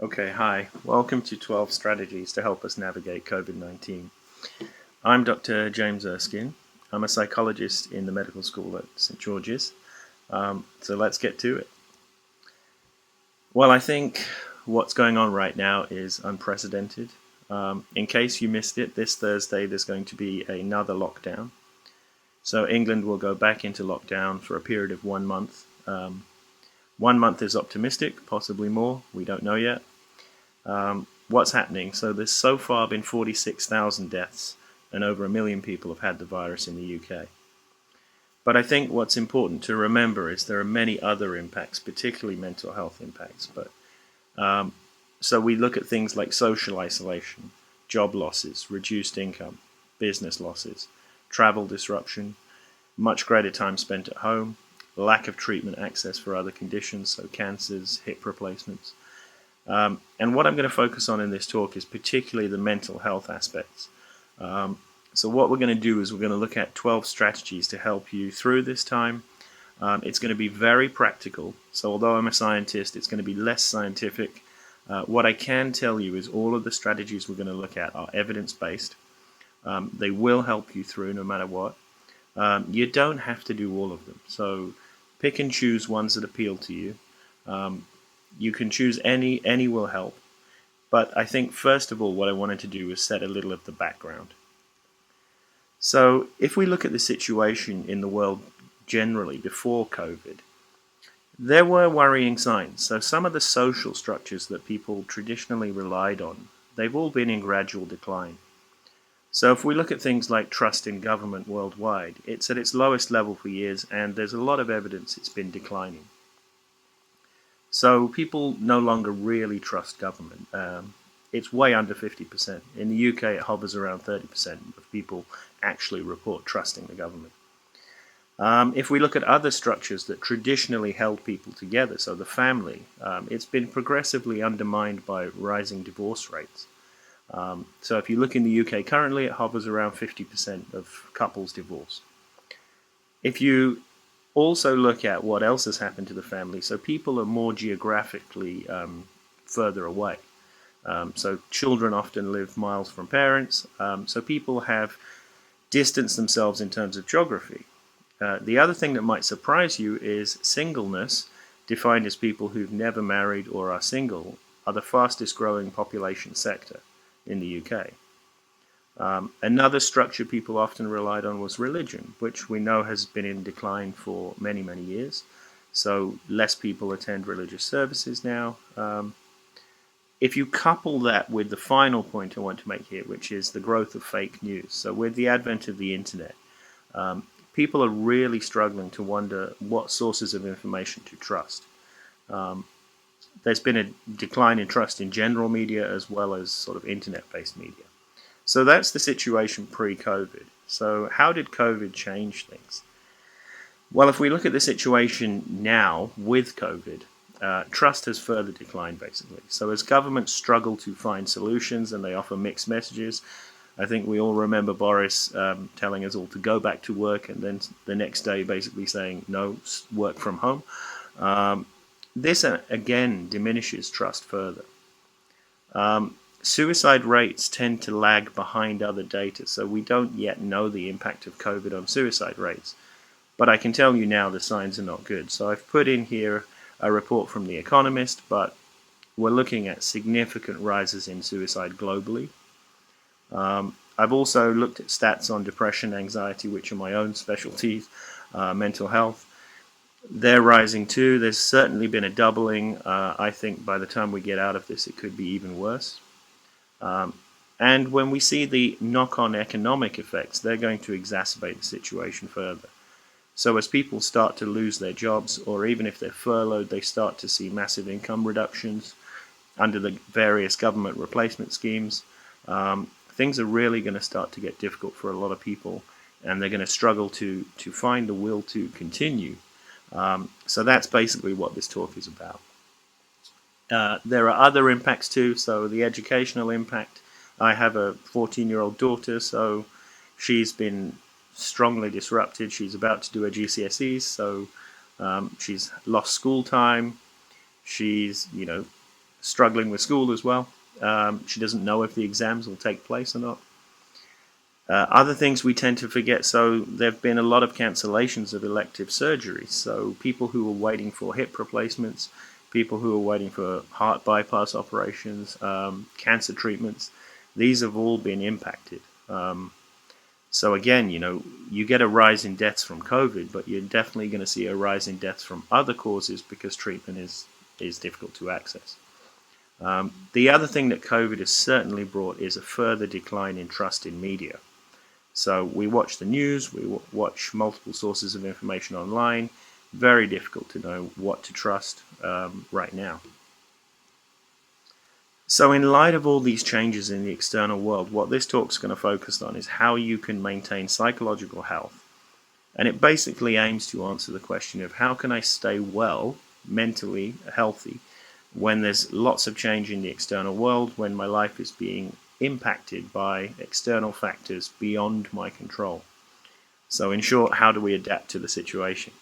Okay, hi. Welcome to 12 Strategies to Help Us Navigate COVID-19. I'm Dr. James Erskine. I'm a psychologist in the medical school at St. George's. So let's get to it. Well, I think what's going on right now is unprecedented. In case you missed it, this Thursday there's going to be another lockdown. So England will go back into lockdown for a period of 1 month. 1 month is optimistic, possibly more. We don't know yet. What's happening? So there's so far been 46,000 deaths, and over 1 million people have had the virus in the UK. But I think what's important to remember is there are many other impacts, particularly mental health impacts. So we look at things like social isolation, job losses, reduced income, business losses, travel disruption, much greater time spent at home, lack of treatment access for other conditions, so cancers, hip replacements. And what I'm going to focus on in this talk is particularly the mental health aspects. So what we're going to do is we're going to look at 12 strategies to help you through this time. It's going to be very practical. So although I'm a scientist, it's going to be less scientific. What I can tell you is all of the strategies we're going to look at are evidence-based. They will help you through no matter what. You don't have to do all of them. So pick and choose ones that appeal to you. You can choose any will help. But I think first of all what I wanted to do was set a little of the background. So if we look at the situation in the world generally before COVID, there were worrying signs. So some of the social structures that people traditionally relied on, they've all been in gradual decline. So if we look at things like trust in government worldwide, it's at its lowest level for years, and there's a lot of evidence it's been declining. So people no longer really trust government. It's way under 50%. In the UK, it hovers around 30% of people actually report trusting the government. If we look at other structures that traditionally held people together, so the family, it's been progressively undermined by rising divorce rates. So if you look in the UK currently, it hovers around 50% of couples divorce. If you also look at what else has happened to the family, so people are more geographically further away. So children often live miles from parents. So people have distanced themselves in terms of geography. The other thing that might surprise you is singleness, defined as people who've never married or are single, are the fastest growing population sector in the UK. Another structure people often relied on was religion, which we know has been in decline for many, many years. So less people attend religious services now. If you couple that with the final point I want to make here, which is the growth of fake news. So with the advent of the internet, people are really struggling to wonder what sources of information to trust. There's been a decline in trust in general media as well as sort of internet-based media. So that's the situation pre-COVID. So how did COVID change things? Well, if we look at the situation now with COVID, trust has further declined, basically. So as governments struggle to find solutions and they offer mixed messages, I think we all remember Boris telling us all to go back to work and then the next day basically saying, no, work from home. This, again, diminishes trust further. Suicide rates tend to lag behind other data, so we don't yet know the impact of COVID on suicide rates. But I can tell you now the signs are not good. So I've put in here a report from The Economist, but we're looking at significant rises in suicide globally. I've also looked at stats on depression, anxiety, which are my own specialties, mental health. They're rising too. There's certainly been a doubling. I think by the time we get out of this, it could be even worse. And when we see the knock-on economic effects, they're going to exacerbate the situation further. So as people start to lose their jobs, or even if they're furloughed, they start to see massive income reductions under the various government replacement schemes. Things are really going to start to get difficult for a lot of people, and they're going to struggle to find the will to continue. So that's basically what this talk is about. There are other impacts too, so the educational impact. I have a 14-year-old daughter, so she's been strongly disrupted. She's about to do her GCSEs, so she's lost school time. She's, struggling with school as well. She doesn't know if the exams will take place or not. Other things we tend to forget, so there have been a lot of cancellations of elective surgeries. So people who were waiting for hip replacements, people who were waiting for heart bypass operations, cancer treatments, these have all been impacted. So again, you get a rise in deaths from COVID, but you're definitely going to see a rise in deaths from other causes because treatment is difficult to access. The other thing that COVID has certainly brought is a further decline in trust in media. So we watch the news, we watch multiple sources of information online. Very difficult to know what to trust right now. So in light of all these changes in the external world, what this talk's going to focus on is how you can maintain psychological health. And it basically aims to answer the question of how can I stay well, mentally healthy, when there's lots of change in the external world, when my life is being impacted by external factors beyond my control. So in short, how do we adapt to the situation?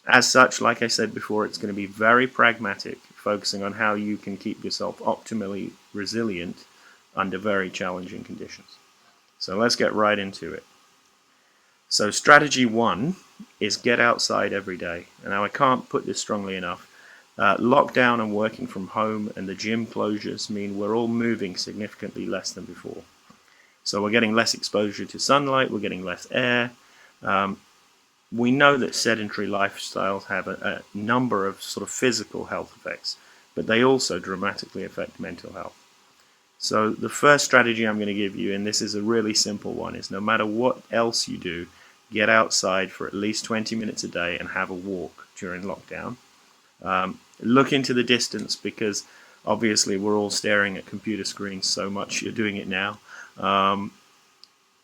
As such, like I said before, it's going to be very pragmatic, focusing on how you can keep yourself optimally resilient under very challenging conditions. So let's get right into it. So strategy 1 is get outside every day. And now I can't put this strongly enough. Lockdown and working from home and the gym closures mean we're all moving significantly less than before. So we're getting less exposure to sunlight, we're getting less air. We know that sedentary lifestyles have a number of sort of physical health effects, but they also dramatically affect mental health. So the first strategy I'm going to give you, and this is a really simple one, is no matter what else you do, get outside for at least 20 minutes a day and have a walk during lockdown. Look into the distance because obviously we're all staring at computer screens so much. You're doing it now.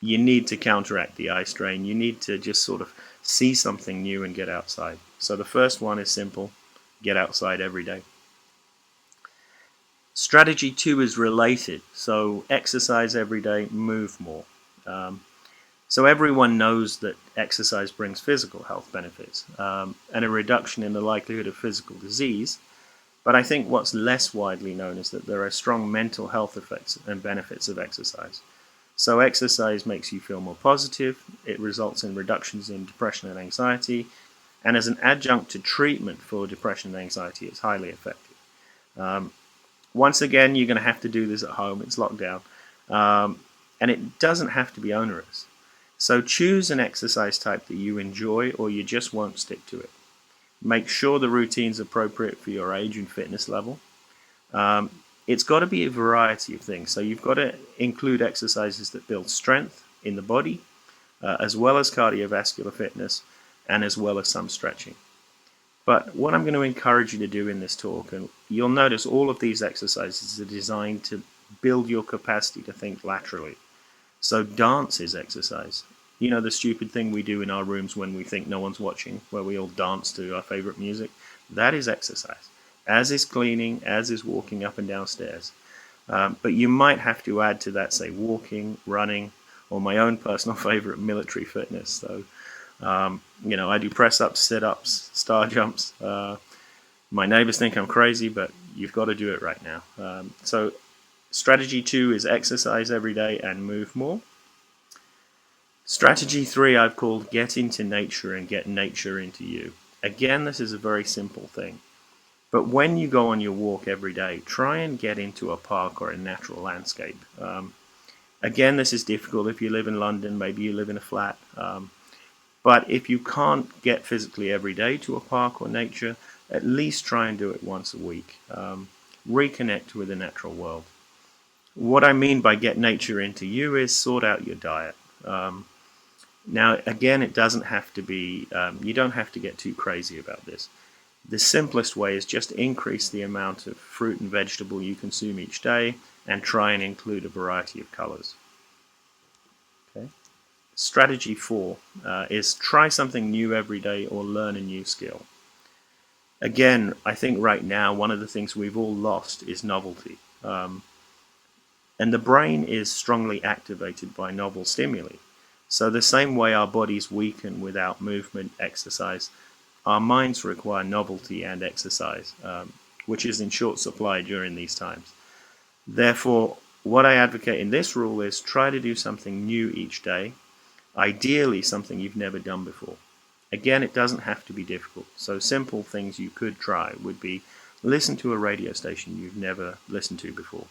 You need to counteract the eye strain. You need to just sort of see something new and get outside. So the first one is simple. Get outside every day. Strategy 2 is related. So exercise every day, move more. So everyone knows that exercise brings physical health benefits and a reduction in the likelihood of physical disease. But I think what's less widely known is that there are strong mental health effects and benefits of exercise. So exercise makes you feel more positive, it results in reductions in depression and anxiety, and as an adjunct to treatment for depression and anxiety, it's highly effective. Once again, you're going to have to do this at home, it's lockdown, and it doesn't have to be onerous. So choose an exercise type that you enjoy or you just won't stick to it. Make sure the routine's appropriate for your age and fitness level. It's got to be a variety of things. So you've got to include exercises that build strength in the body, as well as cardiovascular fitness, and as well as some stretching. But what I'm going to encourage you to do in this talk, and you'll notice all of these exercises are designed to build your capacity to think laterally. So dance is exercise. You know, the stupid thing we do in our rooms when we think no one's watching, where we all dance to our favorite music, that is exercise. As is cleaning, as is walking up and down stairs. But you might have to add to that, say, walking, running, or my own personal favorite, military fitness. So, I do press-ups, sit-ups, star jumps. My neighbors think I'm crazy, but you've got to do it right now. So strategy 2 is exercise every day and move more. Strategy 3 I've called get into nature and get nature into you. Again, this is a very simple thing. But when you go on your walk every day, try and get into a park or a natural landscape. Again, this is difficult if you live in London, maybe you live in a flat. But if you can't get physically every day to a park or nature, at least try and do it once a week. Reconnect with the natural world. What I mean by get nature into you is sort out your diet. Now, again, it doesn't have to be, you don't have to get too crazy about this. The simplest way is just increase the amount of fruit and vegetable you consume each day and try and include a variety of colors. Okay. Strategy 4 is try something new every day or learn a new skill. Again, I think right now one of the things we've all lost is novelty. And the brain is strongly activated by novel stimuli. So the same way our bodies weaken without movement, exercise, our minds require novelty and exercise. which is in short supply during these times. Therefore, what I advocate in this rule is try to do something new each day, ideally something you've never done before. Again, it doesn't have to be difficult. So simple things you could try would be listen to a radio station you've never listened to before,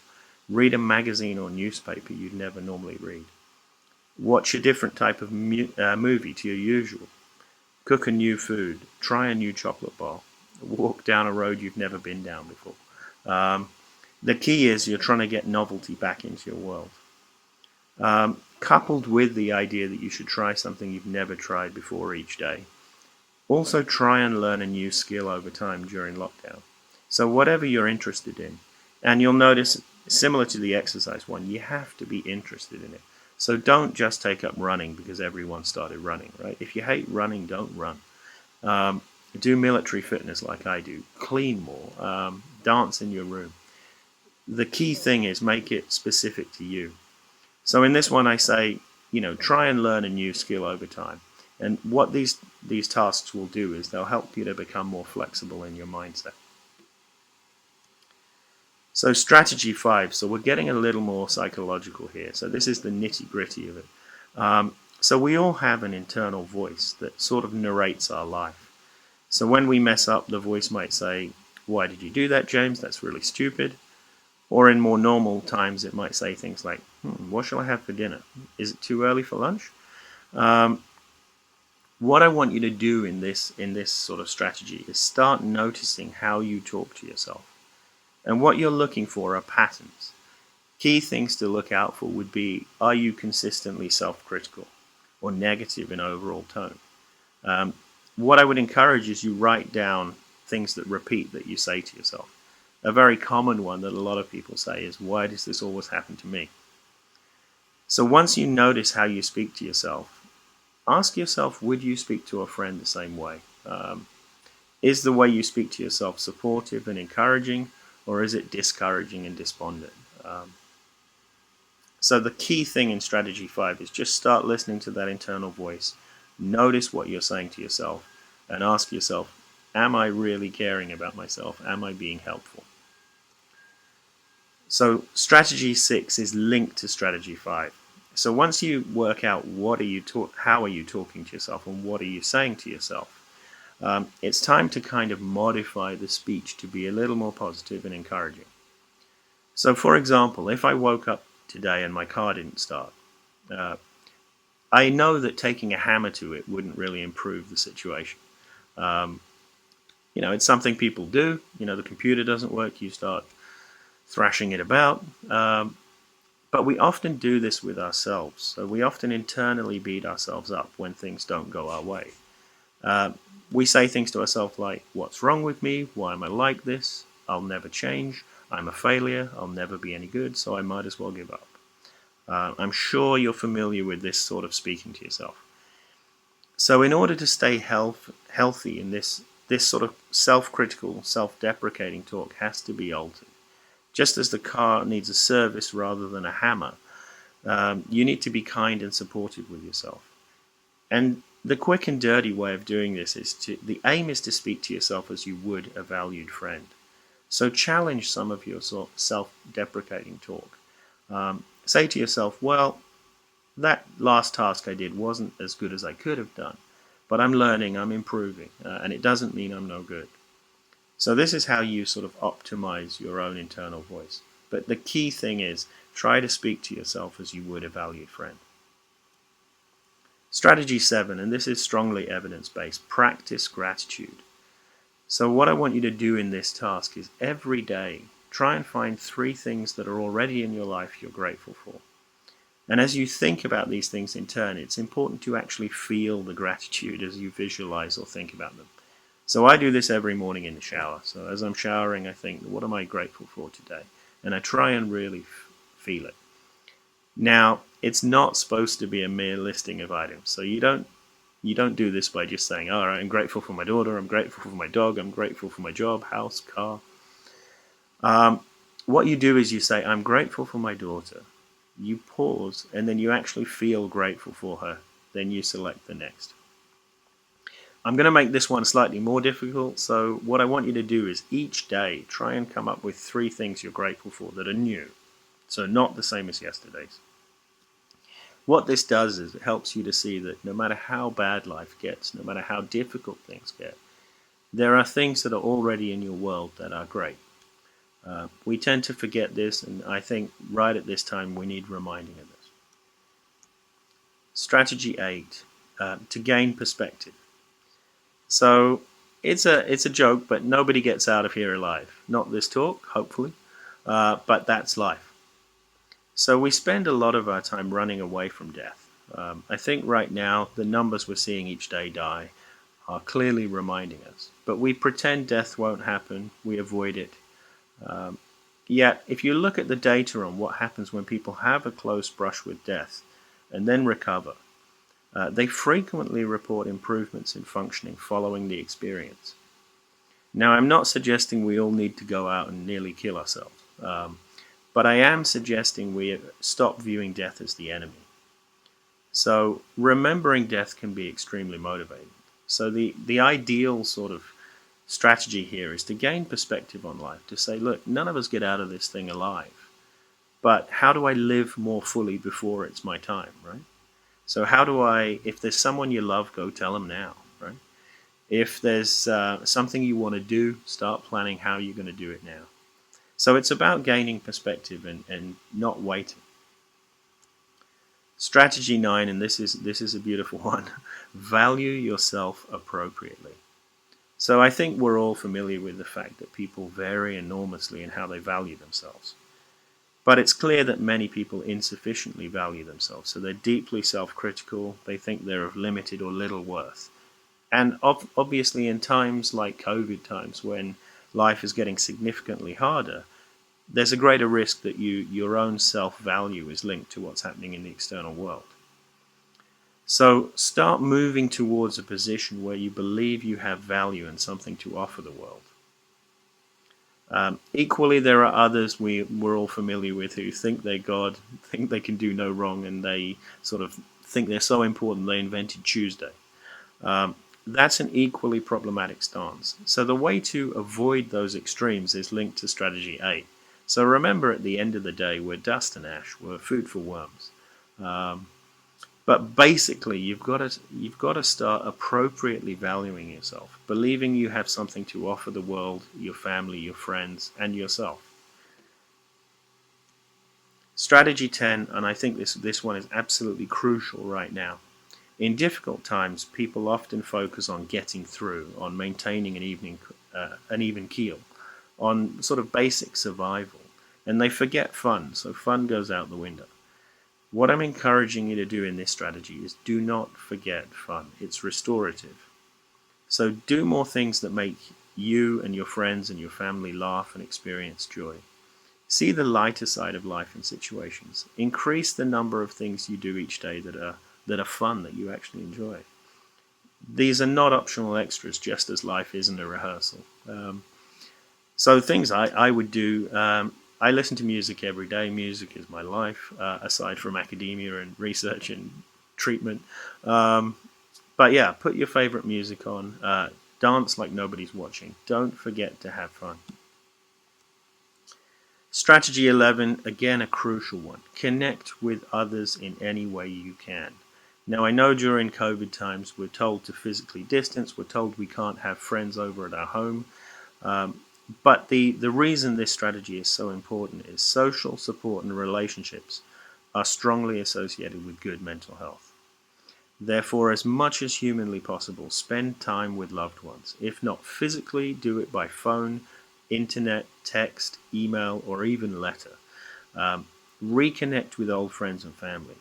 read a magazine or newspaper you'd never normally read, watch a different type of movie to your usual, cook a new food, try a new chocolate bar, walk down a road you've never been down before. The key is you're trying to get novelty back into your world. Coupled with the idea that you should try something you've never tried before each day, also try and learn a new skill over time during lockdown. So whatever you're interested in, and you'll notice, similar to the exercise one, you have to be interested in it. So don't just take up running because everyone started running, right? If you hate running, don't run. Do military fitness like I do. Clean more. Dance in your room. The key thing is make it specific to you. So in this one I say, try and learn a new skill over time. And what these tasks will do is they'll help you to become more flexible in your mindset. So strategy 5, so we're getting a little more psychological here. So this is the nitty-gritty of it. So we all have an internal voice that sort of narrates our life. So when we mess up, the voice might say, "Why did you do that, James? That's really stupid." Or in more normal times, it might say things like, "What shall I have for dinner? Is it too early for lunch?" What I want you to do in this sort of strategy is start noticing how you talk to yourself. And what you're looking for are patterns. Key things to look out for would be, are you consistently self-critical or negative in overall tone? What I would encourage is you write down things that repeat that you say to yourself. A very common one that a lot of people say is, "Why does this always happen to me?" So once you notice how you speak to yourself, ask yourself, would you speak to a friend the same way? Is the way you speak to yourself supportive and encouraging, or is it discouraging and despondent? So the key thing in strategy 5 is just start listening to that internal voice, notice what you're saying to yourself, and ask yourself, am I really caring about myself? Am I being helpful? So strategy 6 is linked to strategy 5. So once you work out how are you talking to yourself and what are you saying to yourself, it's time to kind of modify the speech to be a little more positive and encouraging. So for example, if I woke up today and my car didn't start, I know that taking a hammer to it wouldn't really improve the situation. It's something people do. The computer doesn't work, you start thrashing it about. But we often do this with ourselves. So we often internally beat ourselves up when things don't go our way. We say things to ourselves like, "What's wrong with me? Why am I like this? I'll never change. I'm a failure. I'll never be any good, so I might as well give up." I'm sure you're familiar with this sort of speaking to yourself. So in order to stay healthy in this sort of self-critical, self-deprecating talk has to be altered. Just as the car needs a service rather than a hammer, you need to be kind and supportive with yourself. And the quick and dirty way of doing this the aim is to speak to yourself as you would a valued friend. So challenge some of your self-deprecating talk. Say to yourself, well, that last task I did wasn't as good as I could have done, but I'm learning, I'm improving, and it doesn't mean I'm no good. So this is how you sort of optimize your own internal voice. But the key thing is try to speak to yourself as you would a valued friend. Strategy 7, and this is strongly evidence-based, practice gratitude. So what I want you to do in this task is every day try and find 3 things that are already in your life you're grateful for. And as you think about these things in turn, it's important to actually feel the gratitude as you visualize or think about them. So I do this every morning in the shower. So as I'm showering, I think, what am I grateful for today? And I try and really feel it. Now, it's not supposed to be a mere listing of items. So you don't do this by just saying, all right, I'm grateful for my daughter, I'm grateful for my dog, I'm grateful for my job, house, car. What you do is you say, I'm grateful for my daughter. You pause, and then you actually feel grateful for her. Then you select the next. I'm going to make this one slightly more difficult. So what I want you to do is each day try and come up with 3 things you're grateful for that are new. So not the same as yesterday's. What this does is it helps you to see that no matter how bad life gets, no matter how difficult things get, there are things that are already in your world that are great. We tend to forget this, and I think right at this time we need reminding of this. Strategy 8, to gain perspective. So it's a joke, but nobody gets out of here alive. Not this talk, hopefully, but that's life. So we spend a lot of our time running away from death. I think right now the numbers we're seeing each day die are clearly reminding us. But we pretend death won't happen, we avoid it. Um, Yet, if you look at the data on what happens when people have a close brush with death and then recover, they frequently report improvements in functioning following the experience. Now, I'm not suggesting we all need to go out and nearly kill ourselves, but I am suggesting we stop viewing death as the enemy. So, remembering death can be extremely motivating. So, the ideal sort of strategy here is to gain perspective on life, to say, look, none of us get out of this thing alive, but how do I live more fully before it's my time, right? So how do I, if there's someone you love, go tell them now, right? If there's something you want to do, start planning how you're going to do it now. So it's about gaining perspective and not waiting. Strategy 9, and this is a beautiful one, value yourself appropriately. So I think we're all familiar with the fact that people vary enormously in how they value themselves. But it's clear that many people insufficiently value themselves. So they're deeply self-critical. They think they're of limited or little worth. And obviously in times like COVID times when life is getting significantly harder, there's a greater risk that your own self-value is linked to what's happening in the external world. So start moving towards a position where you believe you have value and something to offer the world. Equally, there are others we're all familiar with who think they're God, think they can do no wrong, and they sort of think they're so important they invented Tuesday. That's an equally problematic stance. So the way to avoid those extremes is linked to strategy 8. So remember, at the end of the day, we're dust and ash, we're food for worms. But basically, you've got to start appropriately valuing yourself, believing you have something to offer the world, your family, your friends, and yourself. Strategy 10, and I think this one is absolutely crucial right now. In difficult times, people often focus on getting through, on maintaining an even keel, on sort of basic survival, and they forget fun, so fun goes out the window. What I'm encouraging you to do in this strategy is do not forget fun. It's restorative. So do more things that make you and your friends and your family laugh and experience joy. See the lighter side of life and situations. Increase the number of things you do each day that are fun, that you actually enjoy. These are not optional extras, just as life isn't a rehearsal. So things I would do, I listen to music every day. Music is my life, aside from academia and research and treatment. But yeah, put your favorite music on. Dance like nobody's watching. Don't forget to have fun. Strategy 11, again a crucial one. Connect with others in any way you can. Now I know during COVID times we're told to physically distance. We're told we can't have friends over at our home. But the reason this strategy is so important is social support and relationships are strongly associated with good mental health. Therefore, as much as humanly possible, spend time with loved ones. If not physically, do it by phone, internet, text, email, or even letter. Reconnect with old friends and family.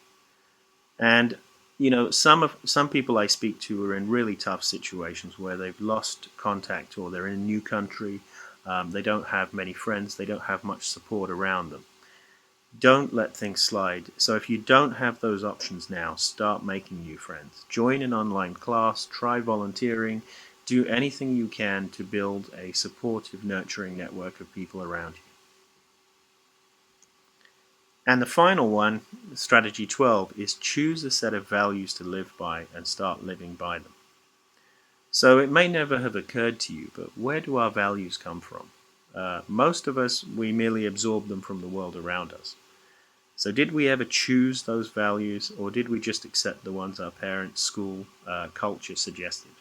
And some people I speak to are in really tough situations where they've lost contact or they're in a new country. They don't have many friends. They don't have much support around them. Don't let things slide. So if you don't have those options now, start making new friends. Join an online class, try volunteering, do anything you can to build a supportive, nurturing network of people around you. And the final one, strategy 12, is choose a set of values to live by and start living by them. So it may never have occurred to you, but where do our values come from? Most of us, we merely absorb them from the world around us. So did we ever choose those values, or did we just accept the ones our parents, school, culture suggested?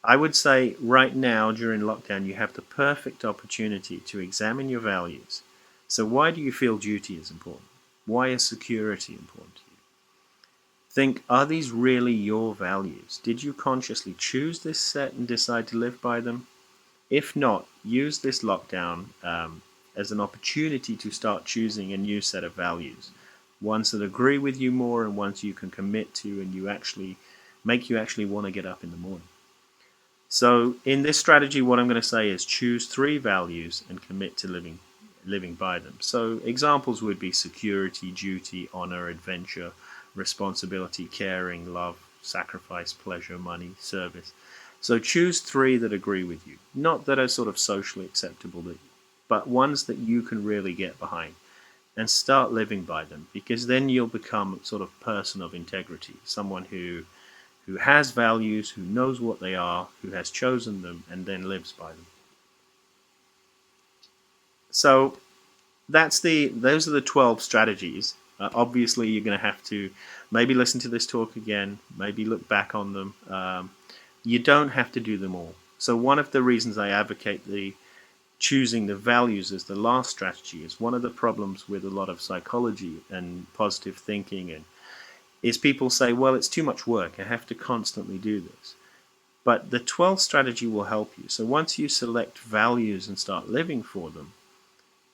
I would say right now during lockdown, you have the perfect opportunity to examine your values. So why do you feel duty is important? Why is security important to you? Think, are these really your values? Did you consciously choose this set and decide to live by them? If not, use this lockdown as an opportunity to start choosing a new set of values, ones that agree with you more and ones you can commit to and you actually want to get up in the morning. So in this strategy, what I'm going to say is choose 3 values and commit to living by them. So examples would be security, duty, honor, adventure, responsibility, caring, love, sacrifice, pleasure, money, service. So choose 3 that agree with you, not that are sort of socially acceptable, but ones that you can really get behind, and start living by them, because then you'll become sort of person of integrity, someone who has values, who knows what they are, who has chosen them, and then lives by them. So those are the 12 strategies. Obviously, you're going to have to maybe listen to this talk again, maybe look back on them. You don't have to do them all. So one of the reasons I advocate the choosing the values as the last strategy is one of the problems with a lot of psychology and positive thinking is people say, well, it's too much work. I have to constantly do this. But the 12th strategy will help you. So once you select values and start living for them,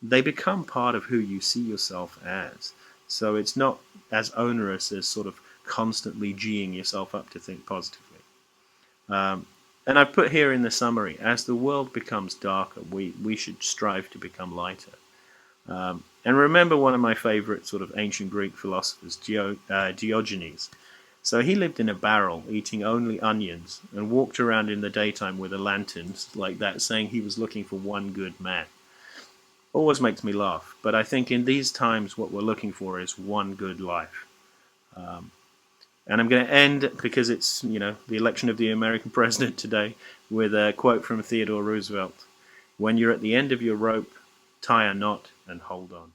they become part of who you see yourself as. So it's not as onerous as sort of constantly geeing yourself up to think positively. And I've put here in the summary, as the world becomes darker, we should strive to become lighter. And remember one of my favorite sort of ancient Greek philosophers, Diogenes. So he lived in a barrel, eating only onions, and walked around in the daytime with a lantern like that, saying he was looking for one good man. Always makes me laugh, but I think in these times what we're looking for is one good life. And I'm going to end, because it's the election of the American president today, with a quote from Theodore Roosevelt. When you're at the end of your rope, tie a knot and hold on.